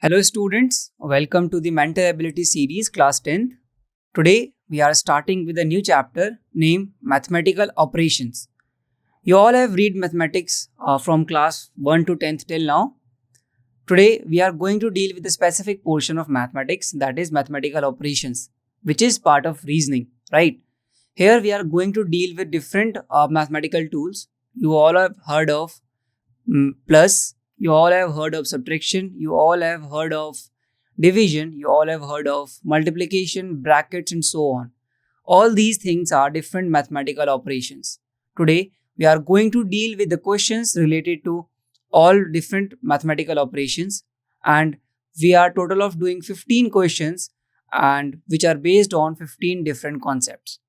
Hello students, welcome to the Mental Ability series class 10th. Today we are starting with a new chapter named Mathematical Operations. You all have read mathematics from class 1 to 10th till now. Today we are going to deal with a specific portion of mathematics, that is mathematical operations, which is part of reasoning, right? Here we are going to deal with different mathematical tools. You all have heard of plus, you all have heard of subtraction, you all have heard of division, you all have heard of multiplication, brackets, and so on. All these things are different mathematical operations. Today, we are going to deal with the questions related to all different mathematical operations, and we are total of doing 15 questions and which are based on 15 different concepts.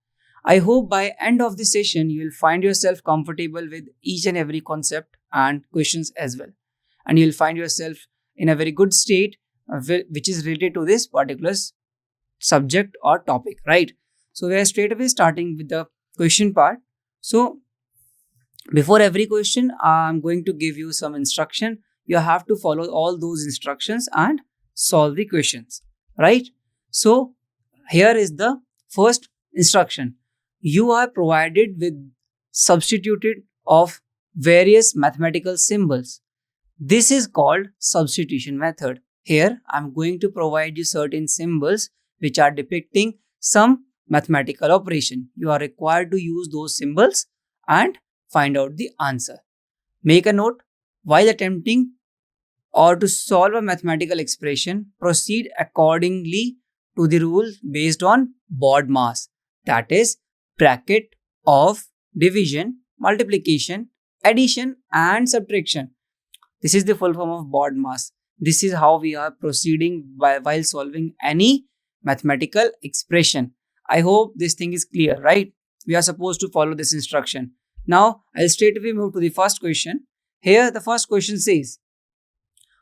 I hope by end of the session you will find yourself comfortable with each and every concept and questions as well, and you will find yourself in a very good state which is related to this particular subject or topic, right? So we are straight away starting with the question part. So before every question, I'm going to give you some instruction. You have to follow all those instructions and solve the questions, right? So here is the first instruction. You are provided with substituted of various mathematical symbols. This is called substitution method. Here I'm going to provide you certain symbols which are depicting some mathematical operation. You are required to use those symbols and find out the answer. Make a note, while attempting or to solve a mathematical expression, proceed accordingly to the rule based on BODMAS, that is bracket of division, multiplication, addition and subtraction. This is the full form of BODMAS. This is how we are proceeding while solving any mathematical expression. I hope this thing is clear, right? We are supposed to follow this instruction. Now, I'll straight away move to the first question. Here, the first question says,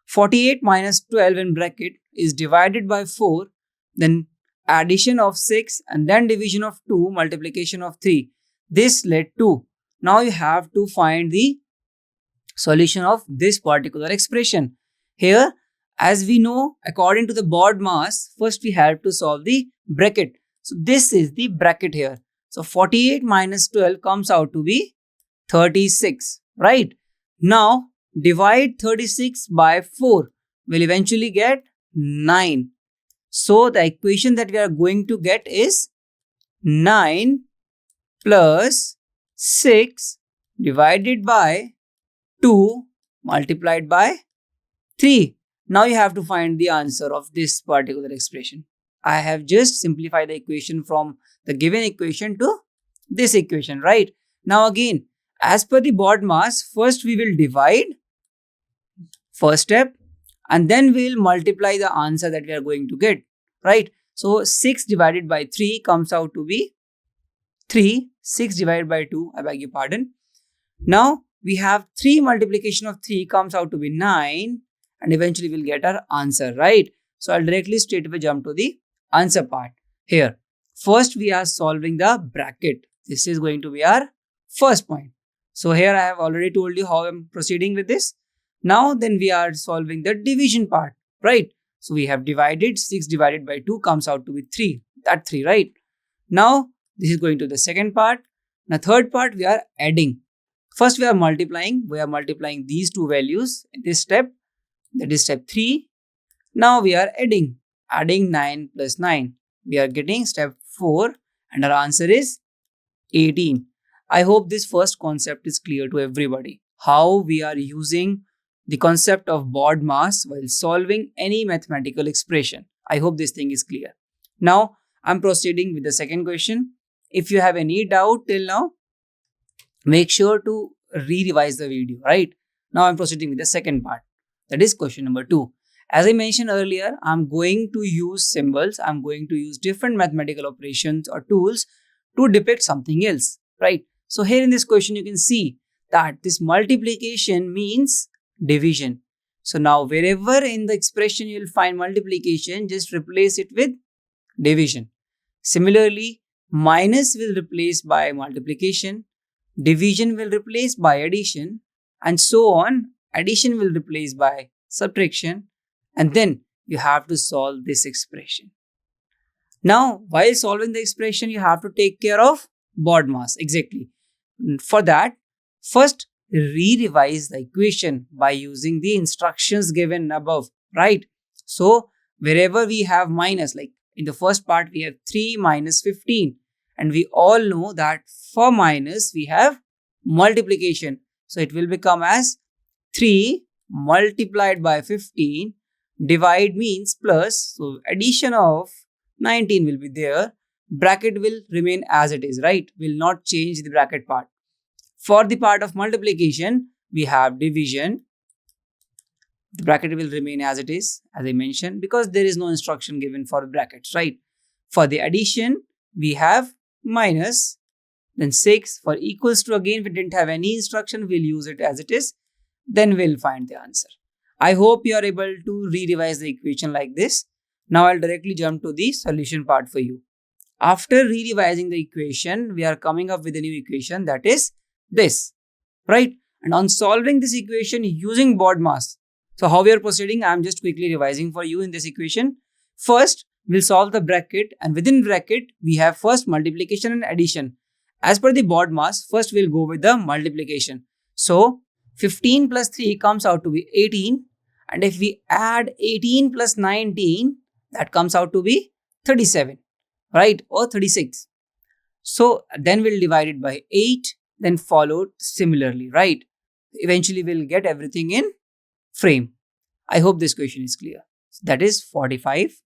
48 minus 12 in bracket is divided by 4, then addition of 6 and then division of 2, multiplication of 3. This led to, now you have to find the solution of this particular expression. Here, as we know, according to the BODMAS, first we have to solve the bracket. So this is the bracket here. So 48 minus 12 comes out to be 36, right? Now divide 36 by 4. We'll eventually get 9. So the equation that we are going to get is 9 plus 6 divided by 2 multiplied by 3. Now you have to find the answer of this particular expression. I have just simplified the equation from the given equation to this equation, right? Now again, as per the BODMAS, first we will divide, first step, and then we will multiply the answer that we are going to get, right? So 6 divided by 3 comes out to be 3. 6 divided by 2, I beg your pardon. Now we have 3 multiplication of 3 comes out to be 9, and eventually we'll get our answer, right? So I'll directly straight away jump to the answer part. Here, first we are solving the bracket. This is going to be our first point. So here I have already told you how I'm proceeding with this. Now then we are solving the division part, right? So we have divided, 6 divided by 2 comes out to be 3. That 3, right? Now this is going to the second part. Now third part we are adding. First we are multiplying. We are multiplying these two values in this step. That is step 3. Now we are adding 9 plus 9. We are getting step 4 and our answer is 18. I hope this first concept is clear to everybody. How we are using the concept of BODMAS while solving any mathematical expression. I hope this thing is clear. Now I'm proceeding with the second question. If you have any doubt till now, make sure to re-revise the video, right? Now I'm proceeding with the second part. That is question number 2. As I mentioned earlier, I'm going to use symbols. I'm going to use different mathematical operations or tools to depict something else, right? So here in this question, you can see that this multiplication means division. So now wherever in the expression you will find multiplication, just replace it with division. Similarly, minus will replace by multiplication, division will replace by addition, and so on. Addition will replace by subtraction, and then you have to solve this expression. Now, while solving the expression, you have to take care of BODMAS. Exactly. For that, first re-revise the equation by using the instructions given above, right? So, wherever we have minus, like in the first part, we have 3 minus 15. And we all know that for minus, we have multiplication. So, it will become as 3 multiplied by 15. Divide means plus. So, addition of 19 will be there. Bracket will remain as it is, right? Will not change the bracket part. For the part of multiplication, we have division. The bracket will remain as it is, as I mentioned, because there is no instruction given for brackets, right? For the addition, we have minus, then 6. For equals to, again, we didn't have any instruction, we'll use it as it is. Then we'll find the answer. I hope you are able to re-revise the equation like this. Now I'll directly jump to the solution part for you. After re-revising the equation, we are coming up with a new equation, that is this, right? And on solving this equation using BODMAS, so how we are proceeding, I am just quickly revising for you in this equation. First, we'll solve the bracket, and within bracket, we have first multiplication and addition. As per the BODMAS, first we'll go with the multiplication. So 15 plus 3 comes out to be 18, and if we add 18 plus 19, that comes out to be 37, right? Or 36. So then we'll divide it by 8, then followed similarly, right? Eventually we'll get everything in frame. I hope this question is clear. So that is 45.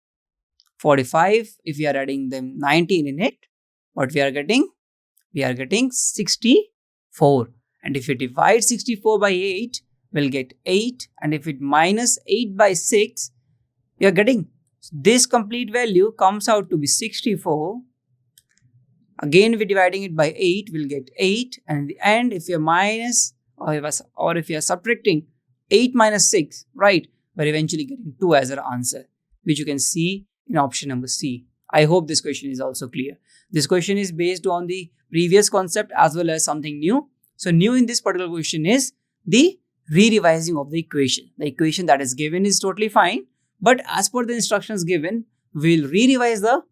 45, if we are adding them 19 in it, what we are getting? We are getting 64. And if we divide 64 by 8, we'll get 8. And if it minus 8 by 6, we are getting this complete value comes out to be 64. Again, we're dividing it by 8, we'll get 8. And in the end, if you're minus or if you're subtracting 8 minus 6, right, we're eventually getting 2 as our answer, which you can see in option number C. I hope this question is also clear. This question is based on the previous concept as well as something new. So new in this particular question is the re-revising of the equation. The equation that is given is totally fine, but as per the instructions given, we'll re-revise the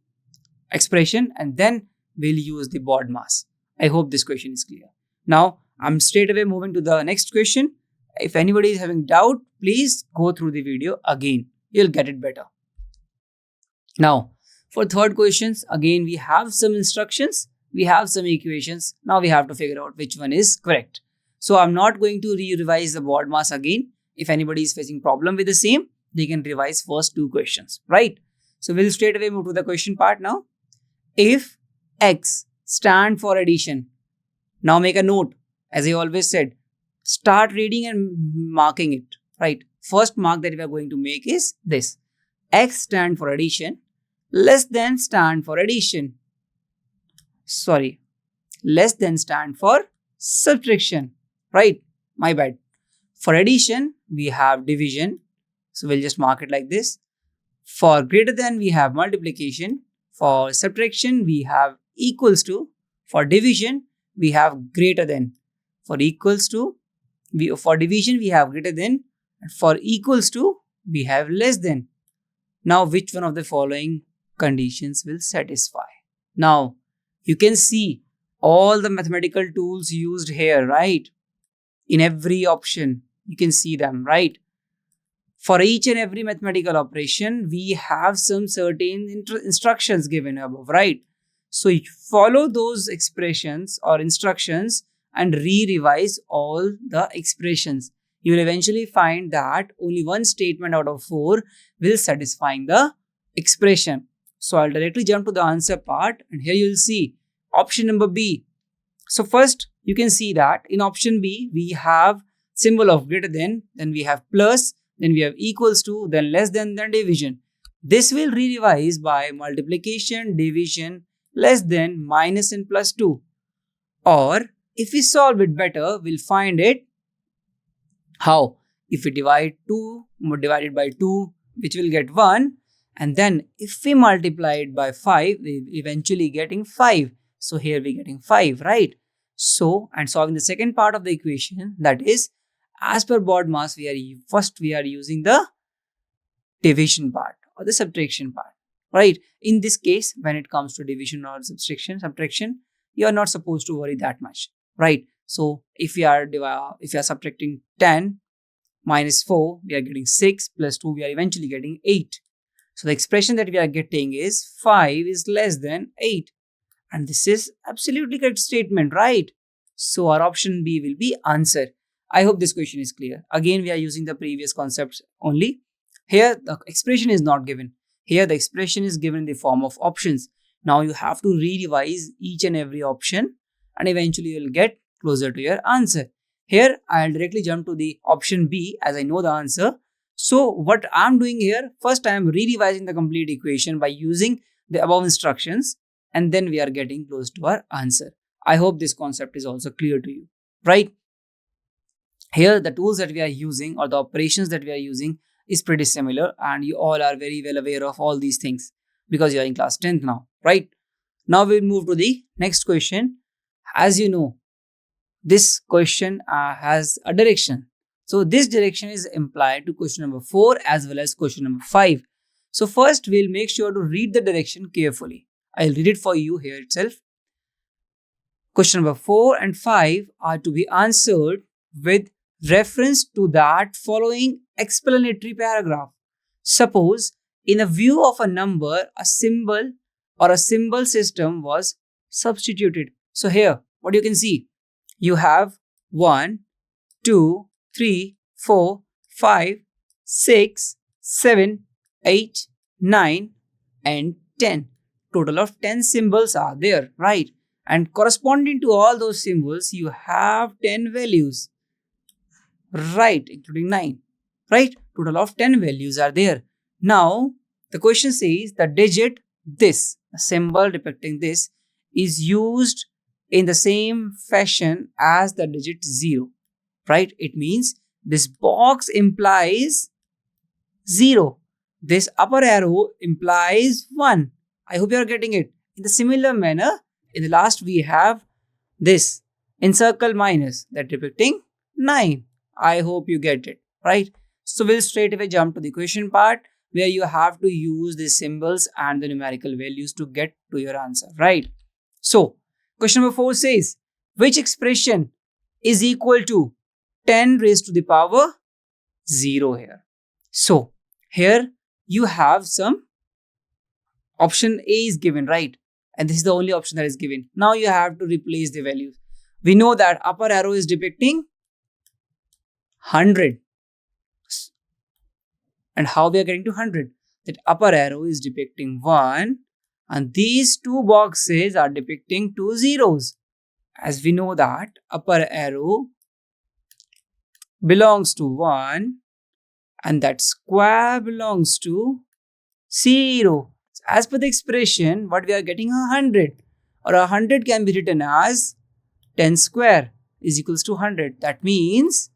expression and then we'll use the BODMAS. I hope this question is clear. Now, I'm straight away moving to the next question. If anybody is having doubt, please go through the video again. You'll get it better. Now, for third questions, again, we have some instructions. We have some equations. Now we have to figure out which one is correct. So I'm not going to revise the BODMAS again. If anybody is facing problem with the same, they can revise first 2 questions, right? So we'll straight away move to the question part now. If X stand for addition, now make a note. As I always said, start reading and marking it, right? First mark that we are going to make is this. X stand for addition, less than stand for addition. Sorry, less than stand for subtraction, right? My bad. For addition, we have division. So we'll just mark it like this. For greater than, we have multiplication. For subtraction, we have equals to. For division, we have greater than. For equals to, for division, we have greater than. And for equals to, we have less than. Now, which one of the following conditions will satisfy? Now, you can see all the mathematical tools used here, right? In every option, you can see them, right? For each and every mathematical operation, we have some certain instructions given above, right? So you follow those expressions or instructions and re-revise all the expressions. You will eventually find that only one statement out of 4 will satisfy the expression. So I'll directly jump to the answer part, and here you will see option number B. So first you can see that in option B, we have symbol of greater than, then we have plus, then we have equals to, then less than division. This will re-revise by multiplication, division, less than, minus and plus 2. Or if we solve it better, we'll find it how? If we divide 2 divided by 2, which will get 1, and then if we multiply it by 5, we eventually getting 5. So here we're getting 5, right? So, and solving the second part of the equation, that is, as per BODMAS, we are using the division part or the subtraction part, right? In this case, when it comes to division or subtraction, you are not supposed to worry that much, right? So if you are subtracting 10 minus 4, we are getting 6 plus 2, we are eventually getting 8. So the expression that we are getting is 5 is less than 8. And this is absolutely correct statement, right? So our option B will be answer. I hope this question is clear. Again, we are using the previous concepts only. Here, the expression is not given. Here, the expression is given in the form of options. Now you have to re-revise each and every option and eventually you will get closer to your answer. Here, I'll directly jump to the option B as I know the answer. So what I'm doing here, first I am re-revising the complete equation by using the above instructions, and then we are getting close to our answer. I hope this concept is also clear to you, right? Here, the tools that we are using or the operations that we are using is pretty similar, and you all are very well aware of all these things because you are in class 10th now, right? Now we'll move to the next question. As you know, this question has a direction. So this direction is implied to question number 4 as well as question number 5. So first we'll make sure to read the direction carefully. I'll read it for you here itself. Question number 4 and 5 are to be answered with reference to that following explanatory paragraph. Suppose in a view of a number, a symbol or a symbol system was substituted. So here, what you can see, you have 1, 2, 3, 4, 5, 6, 7, 8, 9 and 10. Total of 10 symbols are there, right? And corresponding to all those symbols, you have 10 values, right? Including 9, right? Total of 10 values are there. Now, the question says the digit this, a symbol depicting this, is used in the same fashion as the digit 0, right? It means this box implies 0. This upper arrow implies 1. I hope you are getting it. In the similar manner, in the last we have this encircle minus that depicting 9. I hope you get it, right? So we'll straight away jump to the question part where you have to use the symbols and the numerical values to get to your answer, right? So question number 4 says, which expression is equal to 10 raised to the power 0 here? So here you have some option A is given, right? And this is the only option that is given. Now you have to replace the values. We know that upper arrow is depicting 100. And how we are getting to 100? That upper arrow is depicting 1 and these two boxes are depicting 2 zeros. As we know that upper arrow belongs to 1 and that square belongs to 0. So as per the expression, what we are getting 100, or 100 can be written as 10 square is equals to 100. That means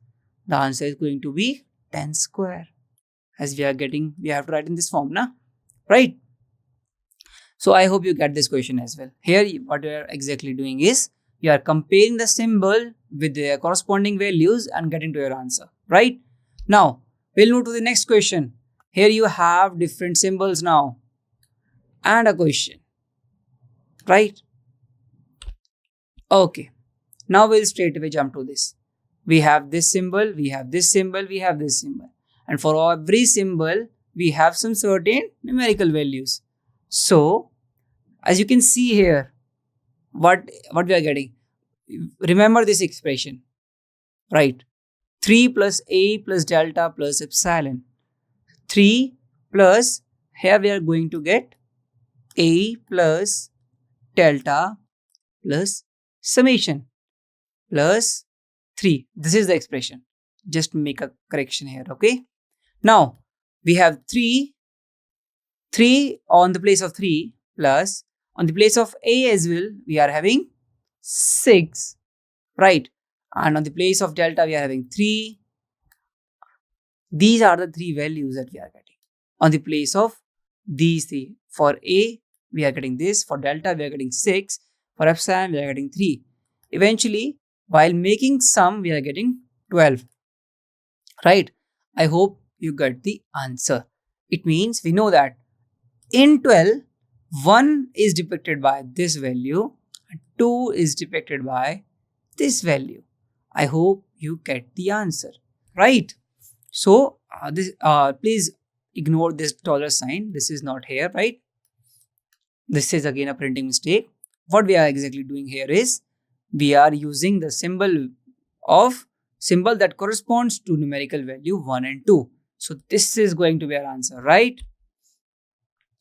the answer is going to be 10 square. As we are getting, we have to write in this form, na? Right? So I hope you get this question as well. Here, what we are exactly doing is, you are comparing the symbol with their corresponding values and getting to your answer, right? Now, we'll move to the next question. Here you have different symbols now and a question, right? Okay. Now we'll straight away jump to this. We have this symbol, we have this symbol, we have this symbol. And for every symbol, we have some certain numerical values. So, as you can see here, what we are getting. Remember this expression, right? 3 plus A plus delta plus epsilon. 3 plus, here we are going to get A plus delta plus summation plus 3. This is the expression. Just make a correction here, okay? Now, we have 3 on the place of 3 plus on the place of A as well, we are having 6, right? And on the place of delta, we are having 3. These are the 3 values that we are getting. On the place of these 3. For A, we are getting this. For delta, we are getting 6. For epsilon, we are getting 3. Eventually, while making sum, we are getting 12. Right? I hope you got the answer. It means we know that in 12, 1 is depicted by this value and 2 is depicted by this value. I hope you get the answer, right? So please ignore this dollar sign. This is not here, right? This is again a printing mistake. What we are exactly doing here is we are using the symbol that corresponds to numerical value 1 and 2. So this is going to be our answer, right?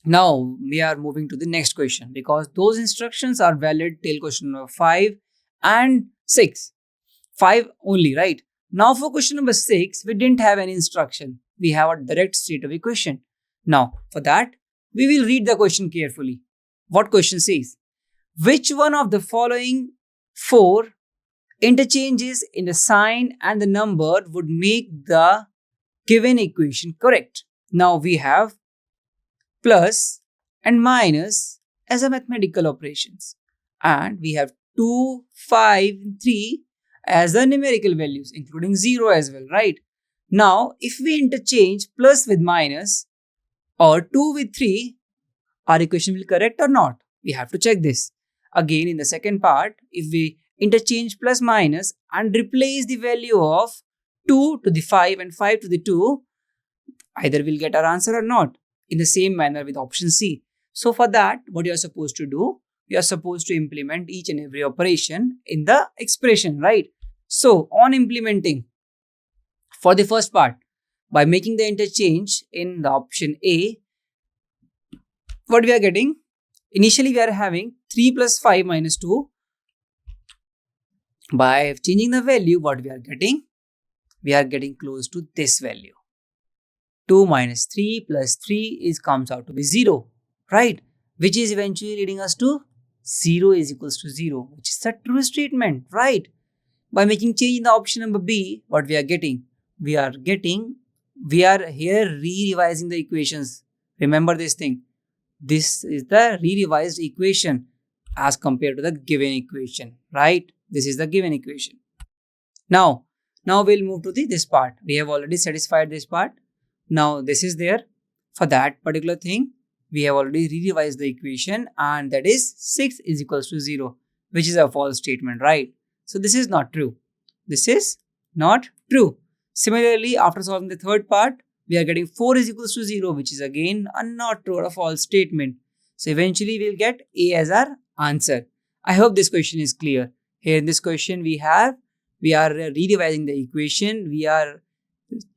Now we are moving to the next question because those instructions are valid till question number 5 and 6. 5 only, right? Now for question number 6, we didn't have any instruction. We have a direct state of equation. Now for that, we will read the question carefully. What question says? Which one of the following 4 interchanges in the sign and the number would make the given equation correct? Now we have plus and minus as a mathematical operations, and we have 2, 5, 3 as the numerical values, including 0 as well, right? Now if we interchange plus with minus or 2 with 3, our equation will correct or not? We have to check this. Again, in the second part, if we interchange plus minus and replace the value of 2 to the 5 and 5 to the 2, either we'll get our answer or not. In the same manner with option C. So for that, what you are supposed to do, you are supposed to implement each and every operation in the expression, right? So on implementing, for the first part, by making the interchange in the option A, what we are getting? Initially we are having 3 plus 5 minus 2. By changing the value, what we are getting? We are getting close to this value. 2 minus 3 plus 3 comes out to be 0, right? Which is eventually leading us to 0 is equals to 0, which is a true statement, right? By making change in the option number B, what we are getting? We are here re-revising the equations. Remember this thing. This is the re-revised equation as compared to the given equation, right? This is the given equation. Now we'll move to this part. We have already satisfied this part. Now this is there. For that particular thing, we have already re-revised the equation, and that is 6 is equals to 0, which is a false statement, right? So this is not true. This is not true. Similarly, after solving the third part, we are getting 4 is equals to 0, which is again a not true or a false statement. So eventually we'll get A as our answer. I hope this question is clear. Here in this question we are re-revising the equation. We are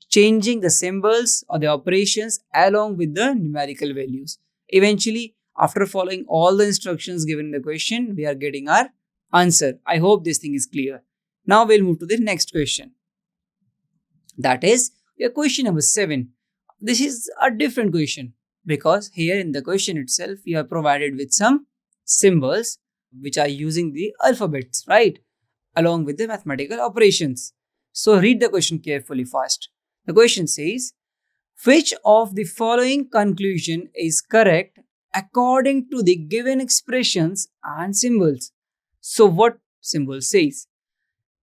changing the symbols or the operations along with the numerical values. Eventually, after following all the instructions given in the question, we are getting our answer. I hope this thing is clear. Now we'll move to the next question. That is your question number 7. This is a different question because here in the question itself, we are provided with some symbols which are using the alphabets, right? Along with the mathematical operations. So read the question carefully first. The question says, which of the following conclusion is correct according to the given expressions and symbols? So what symbol says?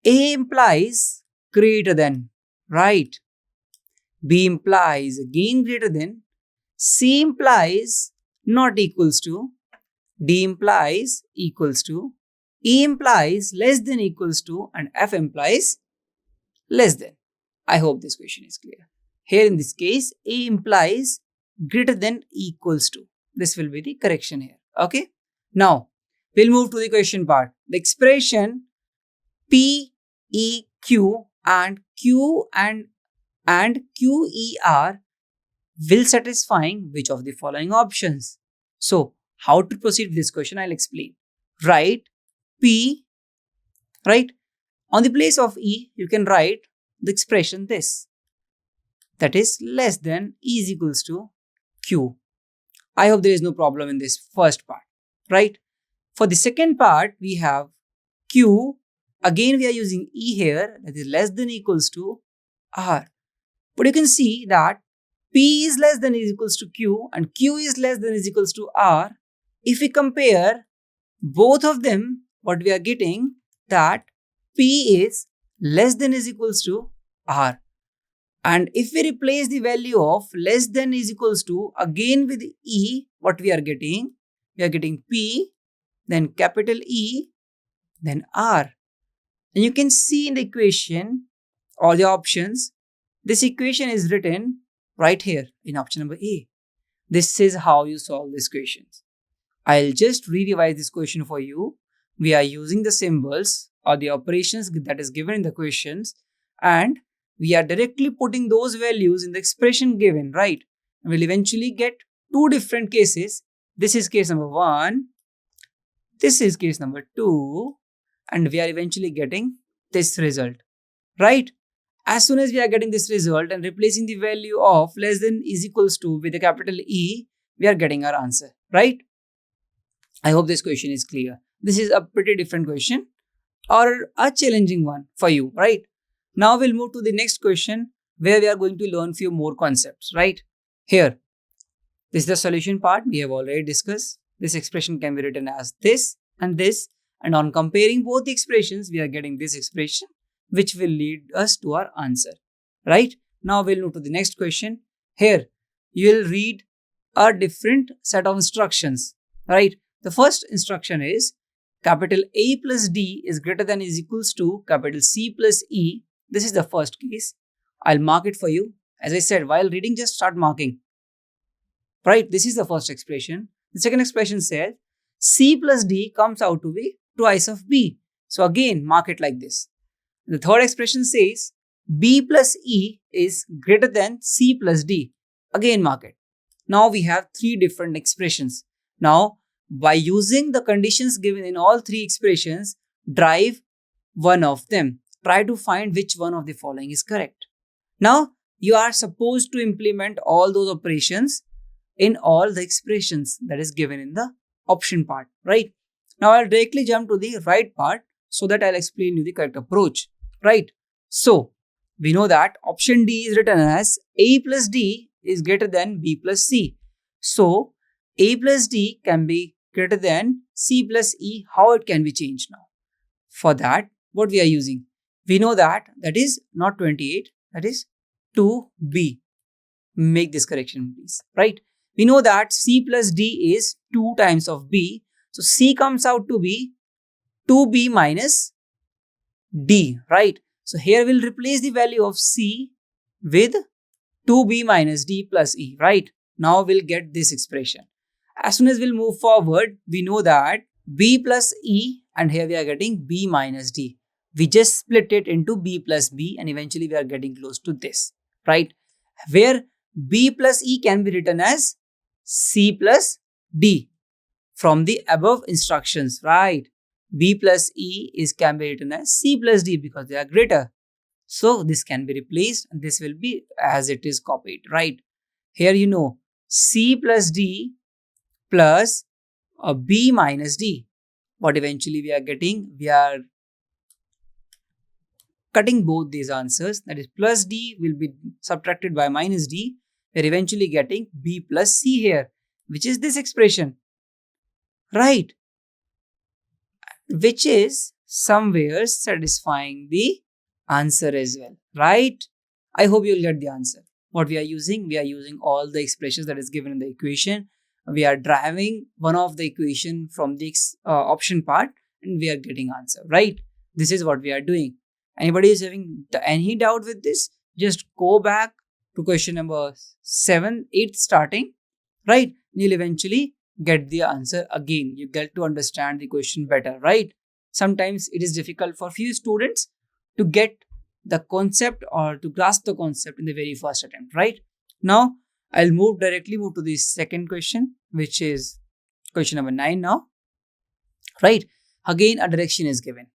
A implies greater than, right? B implies again greater than. C implies not equals to. D implies equals to. E implies less than equals to, and F implies less than. I hope this question is clear. Here in this case, A implies greater than equals to. This will be the correction here. Okay. Now, we'll move to the question part. The expression P, E, Q and Q and Q, E, R will satisfying which of the following options? So, how to proceed with this question, I'll explain. Write P, right? On the place of E, you can write the expression this. That is less than E is equals to Q. I hope there is no problem in this first part, right? For the second part, we have Q. Again, we are using E here, that is less than equals to R. But you can see that P is less than is equals to Q and Q is less than is equals to R. If we compare both of them, what we are getting that P is less than is equals to R. And if we replace the value of less than is equals to again with E, what we are getting? We are getting P, then capital E, then R. And you can see in the equation or the options, this equation is written right here in option number A. This is how you solve these questions. I'll just re-revise this question for you. We are using the symbols or the operations that is given in the questions, and we are directly putting those values in the expression given, right? And we'll eventually get two different cases. This is case number 1. This is case number 2. And we are eventually getting this result, right? As soon as we are getting this result and replacing the value of less than is equals to with the capital E, we are getting our answer, right? I hope this question is clear. This is a pretty different question or a challenging one for you, right? Now we'll move to the next question where we are going to learn few more concepts, right? Here, this is the solution part we have already discussed. This expression can be written as this, and on comparing both the expressions, we are getting this expression, which will lead us to our answer, right? Now we'll move to the next question. Here, you will read a different set of instructions, right? The first instruction is capital A plus D is greater than is equals to capital C plus E. This is the first case. I'll mark it for you. As I said, while reading, just start marking, right? This is the first expression. The second expression says C plus D comes out to be twice of B. So again, mark it like this. The third expression says B plus E is greater than C plus D. Again, mark it. Now we have three different expressions. Now, by using the conditions given in all three expressions, drive one of them. Try to find which one of the following is correct. Now, you are supposed to implement all those operations in all the expressions that is given in the option part, right? Now, I'll directly jump to the right part so that I'll explain you the correct approach, right? So, we know that option D is written as A plus D is greater than B plus C. So, A plus D can be greater than C plus E. How it can be changed now? For that, what we are using? We know that is not 28, that is 2B. Make this correction, please, right? We know that C plus D is 2 times of B. So, C comes out to be 2B minus D, right? So, here we'll replace the value of C with 2B minus D plus E, right? Now, we'll get this expression. As soon as we'll move forward, we know that B plus E, and here we are getting B minus D. We just split it into B plus B, and eventually we are getting close to this, right? Where B plus E can be written as C plus D from the above instructions, right? B plus E can be written as C plus D because they are greater. So this can be replaced and this will be as it is copied, right? Here you know C plus D plus a B minus D. What eventually we are getting, we are cutting both these answers, that is plus D will be subtracted by minus D. We are eventually getting B plus C here, which is this expression, right? Which is somewhere satisfying the answer as well, right? I hope you'll get the answer. What we are using all the expressions that is given in the equation. We are driving one of the equation from the option part and we are getting answer, right? This is what we are doing. Anybody is having any doubt with this? Just go back to question number 7, 8 starting, right? You'll eventually get the answer again. You get to understand the question better, right? Sometimes it is difficult for few students to get the concept or to grasp the concept in the very first attempt, right? Now, I'll directly move to the second question, which is question number 9 now, right? Again, a direction is given.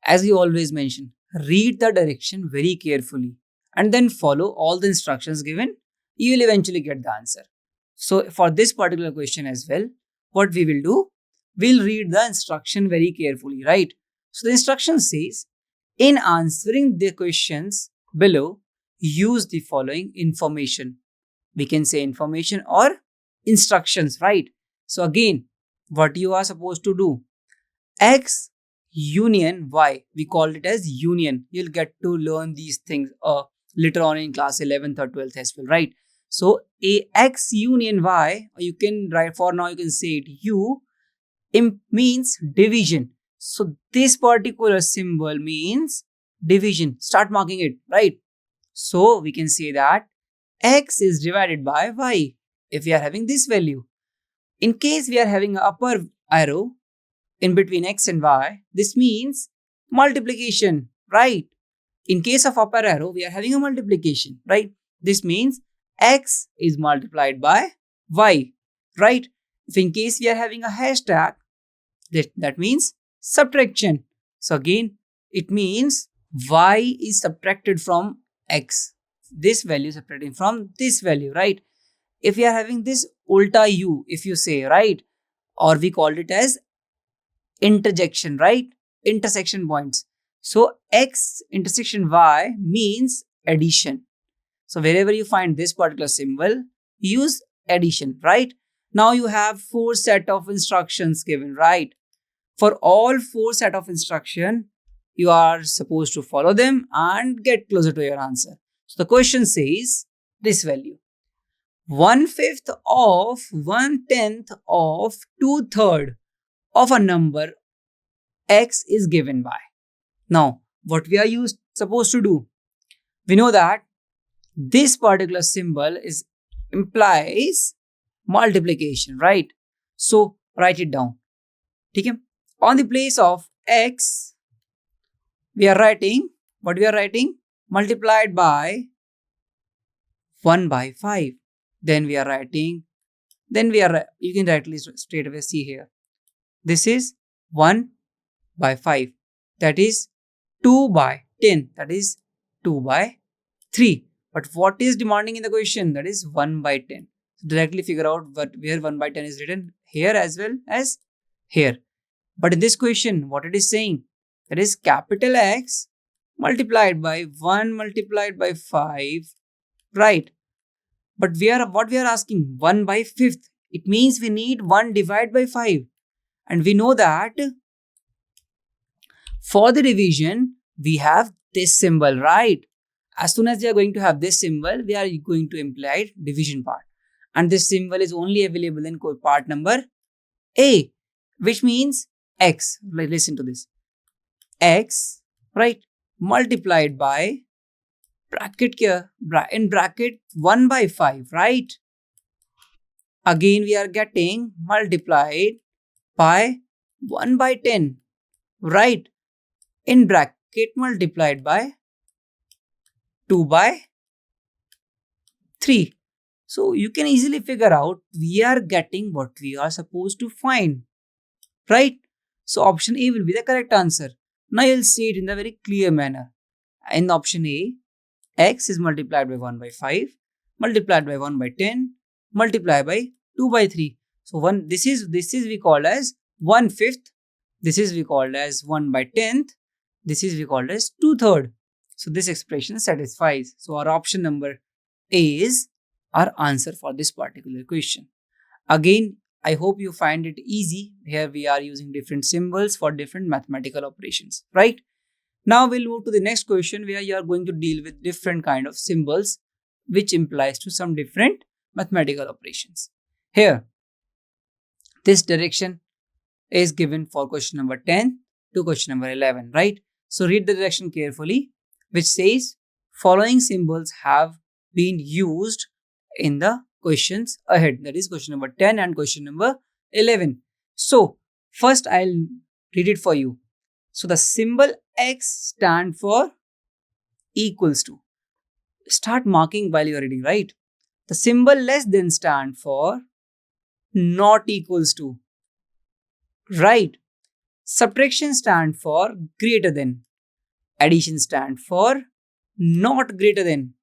As we always mention, read the direction very carefully and then follow all the instructions given. You will eventually get the answer. So, for this particular question as well, what we will do, we'll read the instruction very carefully, right? So, the instruction says, in answering the questions below, use the following information. We can say information or instructions, right? So, again, what you are supposed to do, X union Y, we call it as union. You'll get to learn these things later on in class 11th or 12th as well, right? So a x union y, or you can write, for now you can say it u, means division. So this particular symbol means division. Start marking it, right? So we can say that x is divided by y if we are having this value. In case we are having an upper arrow in between x and y, this means multiplication, right? In case of upper arrow, we are having a multiplication, right? This means x is multiplied by y, right? If in case we are having a hashtag, that means subtraction. So again, it means y is subtracted from x. This value is subtracting from this value, right? If we are having this ulta u, if you say, right, or we called it as interjection, right? Intersection points. So x intersection y means addition. So wherever you find this particular symbol, use addition, right? Now you have 4 set of instructions given, right? For all 4 set of instruction, you are supposed to follow them and get closer to your answer. So the question says this value. 1/5 of 1/10 of 2/3 of a number x is given by. Now, what we are supposed to do? We know that this particular symbol implies multiplication, right? So write it down. Okay? On the place of x, we are writing, what we are writing? Multiplied by 1/5. Then we are writing, you can write straight away, see here. This is 1/5. That is 2/10. That is 2/3. But what is demanding in the question? That is 1/10. So directly figure out where 1/10 is written, here as well as here. But in this question, what it is saying? That is capital X multiplied by 1 multiplied by 5, right? But what we are asking? 1/5. It means we need 1 divided by 5. And we know that for the division, we have this symbol, right? As soon as we are going to have this symbol, we are going to imply division part. And this symbol is only available in part number A, which means x. Listen to this. X, right? Multiplied by in bracket 1/5, right? Again, we are getting multiplied by 1/10, right? In bracket multiplied by 2/3. So you can easily figure out we are getting what we are supposed to find, right? So option A will be the correct answer. Now you'll see it in a very clear manner. In option A, x is multiplied by 1/5, multiplied by 1/10, multiplied by 2/3. So this is we call as 1/5. This is we called as 1/10. This is we called as 2/3. So this expression satisfies. So our option number A is our answer for this particular question. Again, I hope you find it easy. Here we are using different symbols for different mathematical operations, right? Now we'll move to the next question where you are going to deal with different kind of symbols which implies to some different mathematical operations. Here, this direction is given for question number 10 to question number 11, right? So read the direction carefully, which says following symbols have been used in the questions ahead. That is question number 10 and question number 11. So first I'll read it for you. So the symbol X stand for equals to. Start marking while you are reading, right? The symbol less than stand for not equals to, right? Subtraction stand for greater than. Addition stand for not greater than.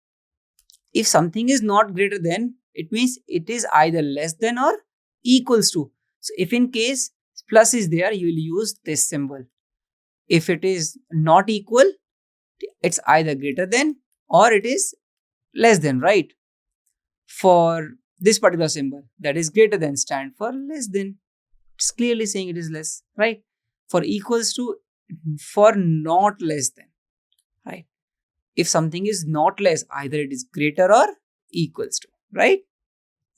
If something is not greater than, it means it is either less than or equals to. So if in case plus is there, you will use this symbol. If it is not equal, it's either greater than or it is less than, right? For this particular symbol, that is greater than stand for less than. It's clearly saying it is less, right? For equals to, for not less than, right? if something is not less, either it is greater or equals to, right?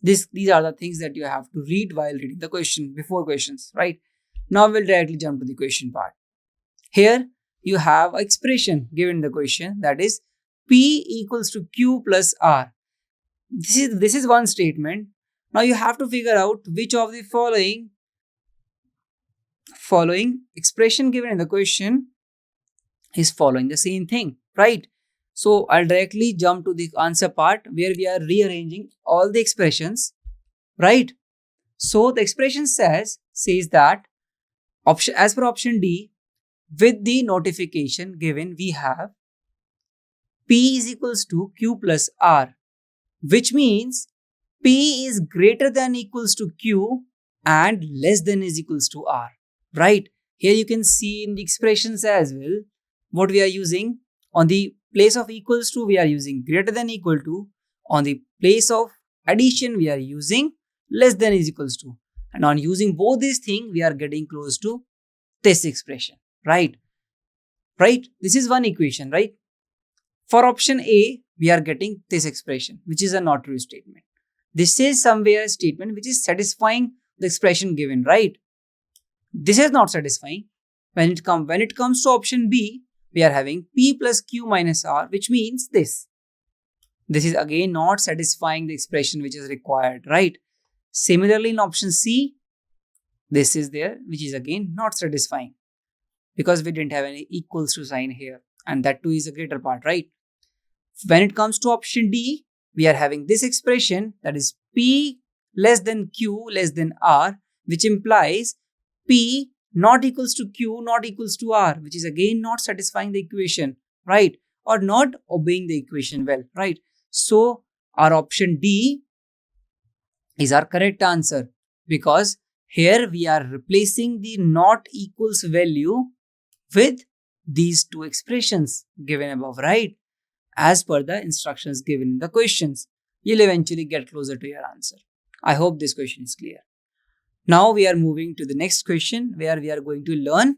These are the things that you have to read while reading the question, before questions, right? Now we'll directly jump to the question part. Here you have an expression given in the question, that is P equals to Q plus R. This is one statement. Now you have to figure out which of the following expression given in the question is following the same thing, right? So I'll directly jump to the answer part where we are rearranging all the expressions, right? So the expression says that as per option D, with the notification given, we have P is equals to Q plus R, which means P is greater than equals to Q and less than is equals to R, right? Here you can see in the expressions as well what we are using. On the place of equals to, we are using greater than equal to. On the place of addition, we are using less than is equals to. And on using both these things, we are getting close to this expression, right? Right? This is one equation, right? For option A, we are getting this expression, which is a not true statement. This is somewhere a statement which is satisfying the expression given, right? This is not satisfying. When it comes to option B, we are having P plus Q minus R, which means this. This is again not satisfying the expression which is required, right? Similarly, in option C, this is there, which is again not satisfying because we didn't have any equals to sign here, and that too is a greater part, right? When it comes to option D, we are having this expression, that is P less than Q less than R, which implies P not equals to Q not equals to R, which is again not satisfying the equation, right? Or not obeying the equation well, right? So our option D is our correct answer, because here we are replacing the not equals value with these two expressions given above, right? As per the instructions given in the questions, you'll eventually get closer to your answer. I hope this question is clear. Now we are moving to the next question, where we are going to learn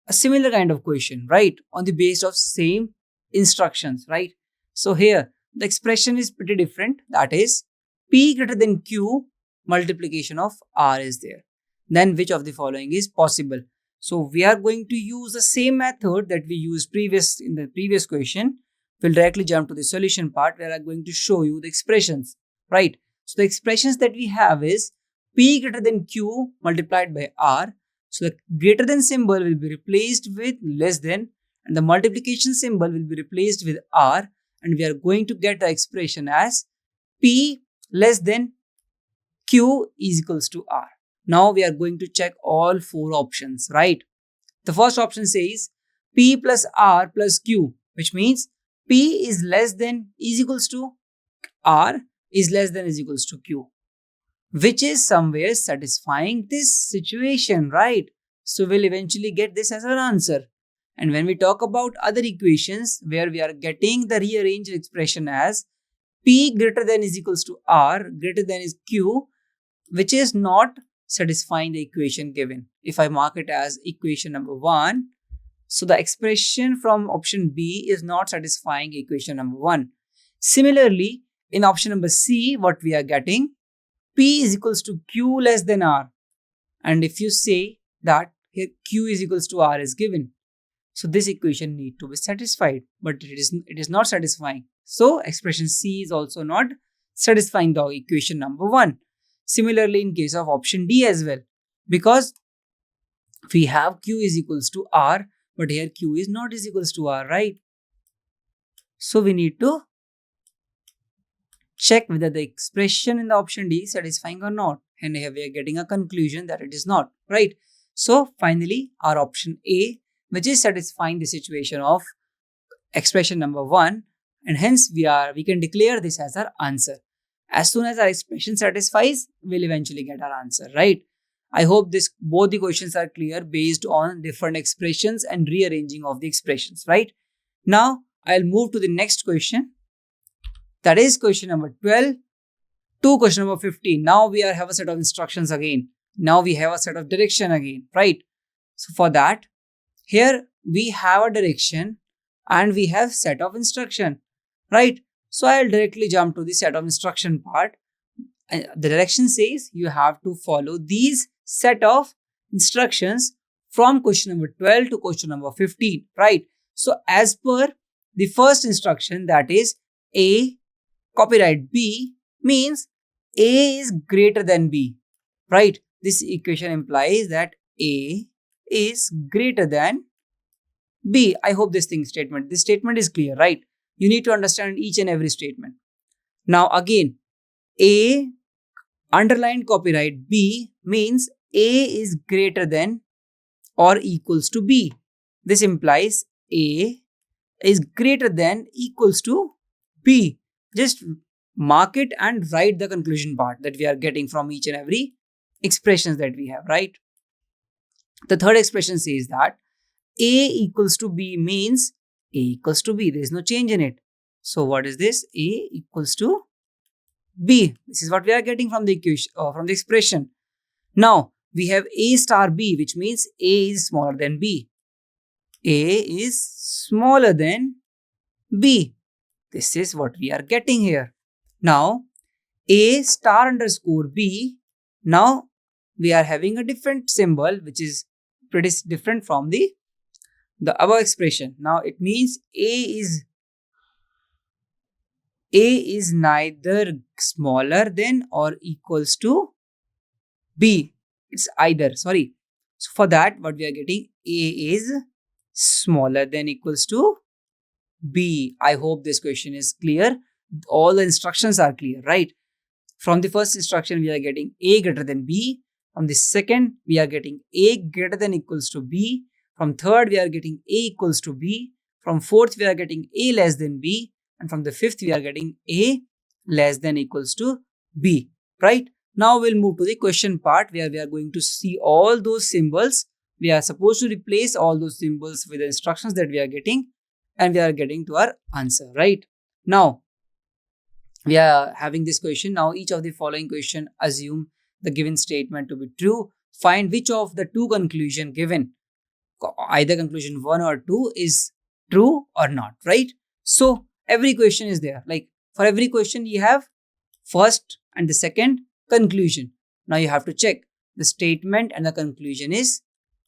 a similar kind of question, right? On the base of same instructions, right? So here the expression is pretty different. That is P greater than Q multiplication of R is there. Then which of the following is possible? So we are going to use the same method that we used in the previous question. We'll directly jump to the solution part, where I'm going to show you the expressions, right? So the expressions that we have is P greater than Q multiplied by R. So the greater than symbol will be replaced with less than, and the multiplication symbol will be replaced with R, and we are going to get the expression as P less than Q is equals to R. Now we are going to check all four options, right? The first option says P plus R plus Q, which means P is less than is equals to R is less than is equals to Q, which is somewhere satisfying this situation, right? So we'll eventually get this as our answer. And when we talk about other equations where we are getting the rearranged expression as P greater than is equals to R greater than is Q, which is not satisfying the equation given. If I mark it as equation number 1, so the expression from option B is not satisfying equation number 1. Similarly, in option number C, what we are getting, P is equals to Q less than R. And if you say that here Q is equals to R is given, so this equation need to be satisfied, but it is not satisfying. So expression C is also not satisfying the equation number 1. Similarly, in case of option D as well, because we have Q is equals to R, but here Q is not is equals to R, right? So we need to check whether the expression in the option D is satisfying or not. And here we are getting a conclusion that it is not, right? So finally, our option A, which is satisfying the situation of expression number 1, and hence we can declare this as our answer. As soon as our expression satisfies, we'll eventually get our answer, right? I hope both the questions are clear based on different expressions and rearranging of the expressions, right? Now, I'll move to the next question. That is question number 12 to question number 15. Now we have a set of instructions again. Now we have a set of direction again, right? So for that, here we have a direction. and we have set of instruction, right? So I'll directly jump to the set of instruction part. The direction says you have to follow these set of instructions from question number 12 to question number 15, right? So as per the first instruction, that is A copyright B, means A is greater than B, right? This equation implies that A is greater than B. I hope this statement is clear, right? You need to understand each and every statement. Now again, A underlined copyright B means A is greater than or equals to B. This implies A is greater than equals to B. Just mark it and write the conclusion part that we are getting from each and every expressions that we have, right? The third expression says that A equals to B means A equals to B. There is no change in it. So what is this? A equals to B. This is what we are getting from the equation, from the expression. Now we have A star B, which means A is smaller than B. A is smaller than B. This is what we are getting here. Now A star underscore B. Now we are having a different symbol, which is pretty different from the above expression. Now it means A is neither smaller than or equals to B. It's either, sorry. So for that, what we are getting, A is smaller than equals to B. I hope this question is clear. All the instructions are clear, right? From the first instruction, we are getting A greater than B. From the second, we are getting A greater than equals to B. From third, we are getting A equals to B. From fourth, we are getting A less than B. And from the fifth, we are getting A less than equals to B, right? Now we'll move to the question part where we are going to see all those symbols. We are supposed to replace all those symbols with the instructions that we are getting, and we are getting to our answer, right? Now, we are having this question. Now, each of the following question assume the given statement to be true. Find which of the two conclusion given, either conclusion 1 or 2, is true or not, right? So every question is there. Like for every question, you have first and the second conclusion. Now you have to check the statement and the conclusion is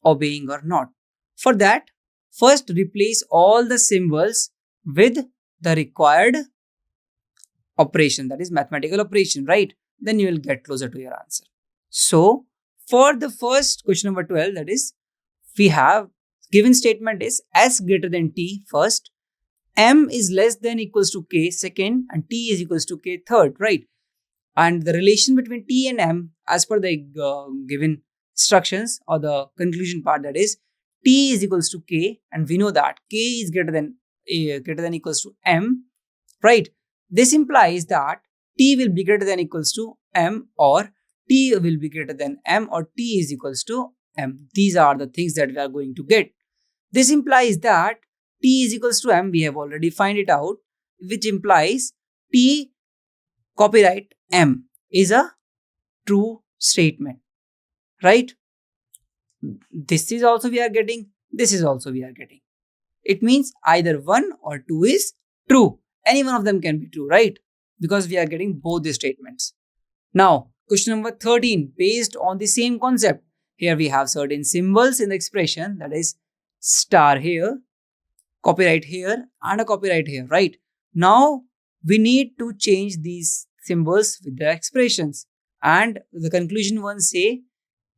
obeying or not. For that, first replace all the symbols with the required operation, that is mathematical operation, right? Then you will get closer to your answer. So for the first question number 12, that is, we have given statement is S greater than T first, M is less than equals to K second, and T is equals to K third, right? And the relation between T and M as per the given instructions or the conclusion part, that is T is equals to K, and we know that K is greater than equals to M, right? This implies that T will be greater than equals to M, or T will be greater than M, or T is equals to M. These are the things that we are going to get. This implies that T is equals to M. We have already find it out, which implies T copyright M is a true statement, right? This is also we are getting. This is also we are getting. It means either 1 or 2 is true. Any one of them can be true, right? Because we are getting both the statements. Now, question number 13, based on the same concept. Here we have certain symbols in the expression, that is star here, copyright here, and a copyright here, right? Now, we need to change these symbols with the expressions. And the conclusion one say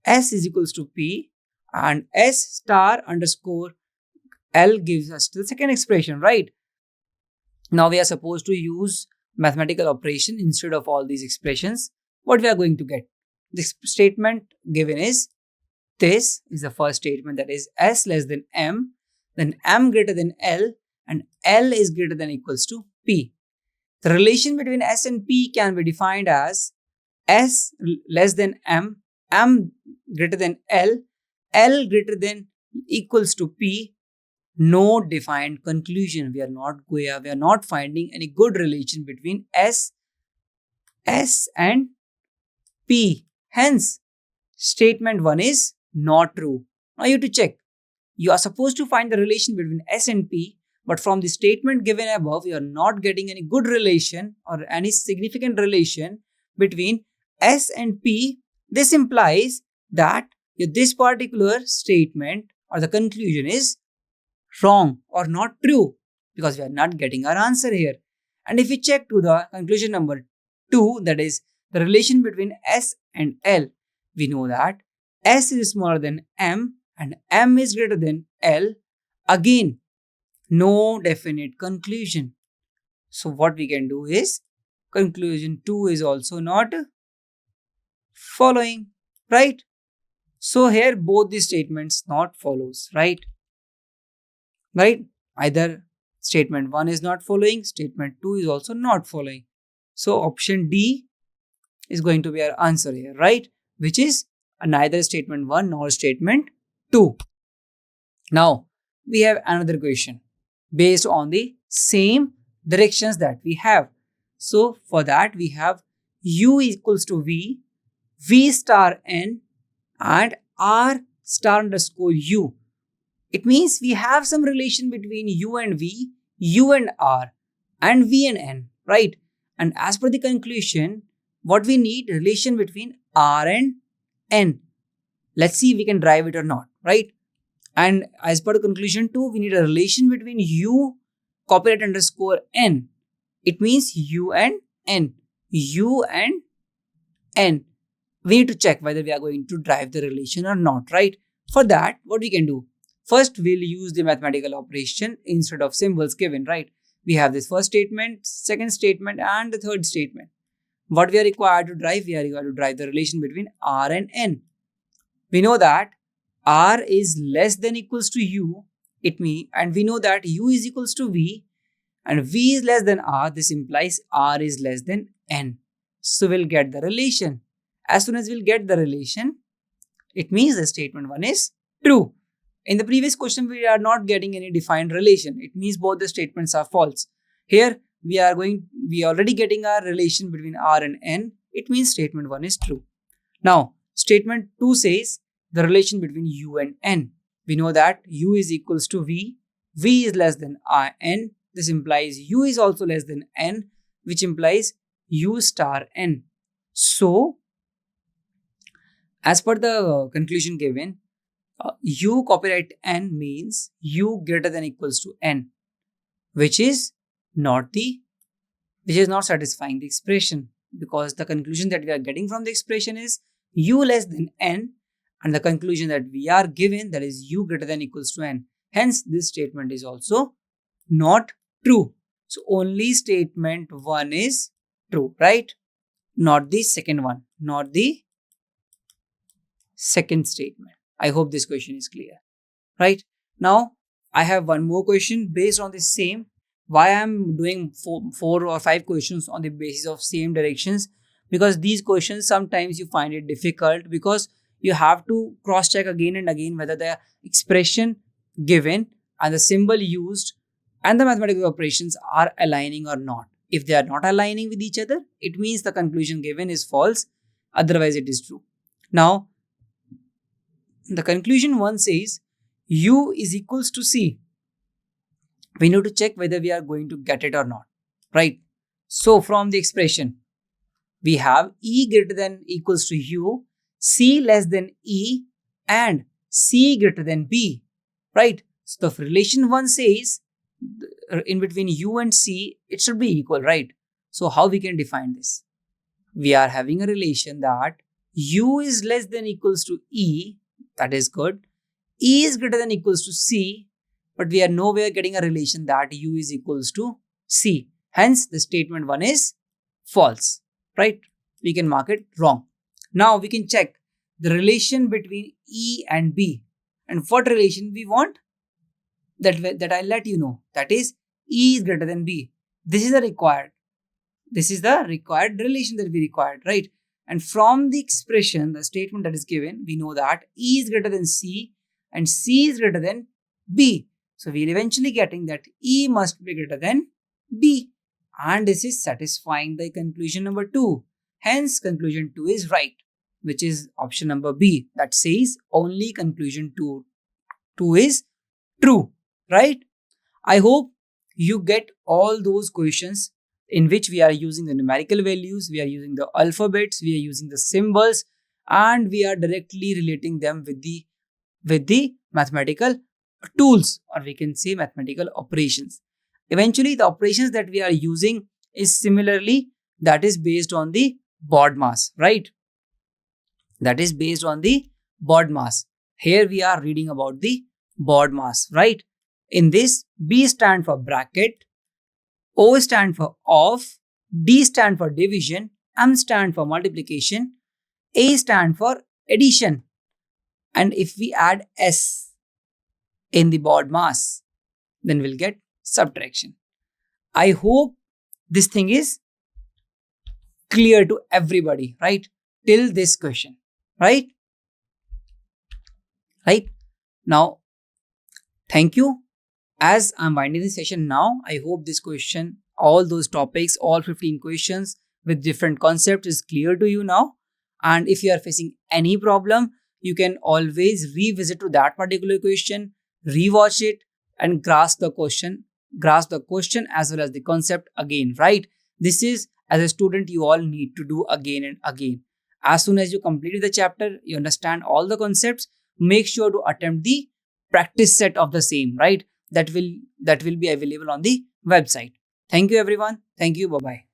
S is equals to P, and S star underscore L gives us the second expression, right? Now we are supposed to use mathematical operation instead of all these expressions. What we are going to get? This statement given is, this is the first statement, that is S less than M, then M greater than L, and L is greater than equals to P. The relation between S and P can be defined as S less than M, M greater than L, L greater than equals to P. No defined conclusion. We are not finding any good relation between S and P. Hence, statement 1 is not true. Now you have to check. You are supposed to find the relation between S and P But from the statement given above, you are not getting any good relation or any significant relation between S and P. This implies that this particular statement or the conclusion is wrong or not true, because we are not getting our answer here. And if we check to the conclusion number 2, that is the relation between S and L, we know that S is smaller than M and M is greater than L. Again, no definite conclusion. So what we can do is conclusion 2 is also not following, right? So here both the statements not follows, right? Either statement 1 is not following, statement 2 is also not following. So option D is going to be our answer here, right? Which is neither statement 1 nor statement 2. Now we have another question based on the same directions that we have. So for that we have U equals to V, V star N and R star underscore U. It means we have some relation between U and V, U and R, and V and N, right? And as per the conclusion, what we need relation between R and N. Let's see if we can drive it or not, right? And as per the conclusion 2, we need a relation between U copyright underscore N. It means U and N. U and N. We need to check whether we are going to drive the relation or not, right? For that, what we can do? First, we'll use the mathematical operation instead of symbols given, right? We have this first statement, second statement, and the third statement. What we are required to drive? We are required to drive the relation between R and N. We know that R is less than equals to U, and we know that U is equals to V, and V is less than R. This implies R is less than N. So we'll get the relation. As soon as we'll get the relation, it means the statement 1 is true. In the previous question, we are not getting any defined relation. It means both the statements are false. Here, we are already getting our relation between R and N. It means statement 1 is true. Now, statement 2 says the relation between U and N. We know that U is equals to V. V is less than N. This implies U is also less than N, which implies U star N. So, as per the conclusion given, U copyright N means U greater than equals to N, which is not satisfying the expression, because the conclusion that we are getting from the expression is U less than N, and the conclusion that we are given, that is U greater than equals to N. Hence, this statement is also not true. So only statement 1 is true, right? Not the second one, not the second statement. I hope this question is clear, right? Now, I have one more question based on the same. Why I am doing four or five questions on the basis of same directions? Because these questions sometimes you find it difficult, because you have to cross check again and again whether the expression given and the symbol used and the mathematical operations are aligning or not. If they are not aligning with each other, it means the conclusion given is false. Otherwise, it is true. Now, the conclusion 1 says U is equals to C. We need to check whether we are going to get it or not, right? So from the expression, we have E greater than equals to U, C less than E, and C greater than B, right? So the relation 1 says in between U and C, it should be equal, right? So how we can define this? We are having a relation that U is less than equals to E. That is good. E is greater than equals to C, but we are nowhere getting a relation that U is equals to C. Hence, the statement 1 is false, right? We can mark it wrong. Now, we can check the relation between E and B. And what relation we want? That I'll let you know. That is, E is greater than B. This is the required relation that we required, right? And from the expression, the statement that is given, we know that E is greater than C and C is greater than B. So we're eventually getting that E must be greater than B. And this is satisfying the conclusion number 2. Hence, conclusion 2 is right, which is option number B. That says only conclusion 2 is true, right? I hope you get all those questions in which we are using the numerical values, we are using the alphabets, we are using the symbols, and we are directly relating them with the mathematical tools, or we can say mathematical operations. Eventually, the operations that we are using is similarly that is based on the BODMAS, right? That is based on the BODMAS. Here we are reading about the BODMAS, right? In this, B stand for bracket, O stand for off, D stand for division, M stand for multiplication, A stand for addition, and if we add S in the BODMAS, then we'll get subtraction. I hope this thing is clear to everybody, right? Till this question, right? Right? Now, thank you. As I'm winding the session now, I hope this question, all those topics, all 15 questions with different concepts is clear to you now. And if you are facing any problem, you can always revisit to that particular question, rewatch it, and grasp the question as well as the concept again, right? This is, as a student, you all need to do again and again. As soon as you complete the chapter, you understand all the concepts, make sure to attempt the practice set of the same, right? That will be available on the website. Thank you everyone. Thank you. Bye bye.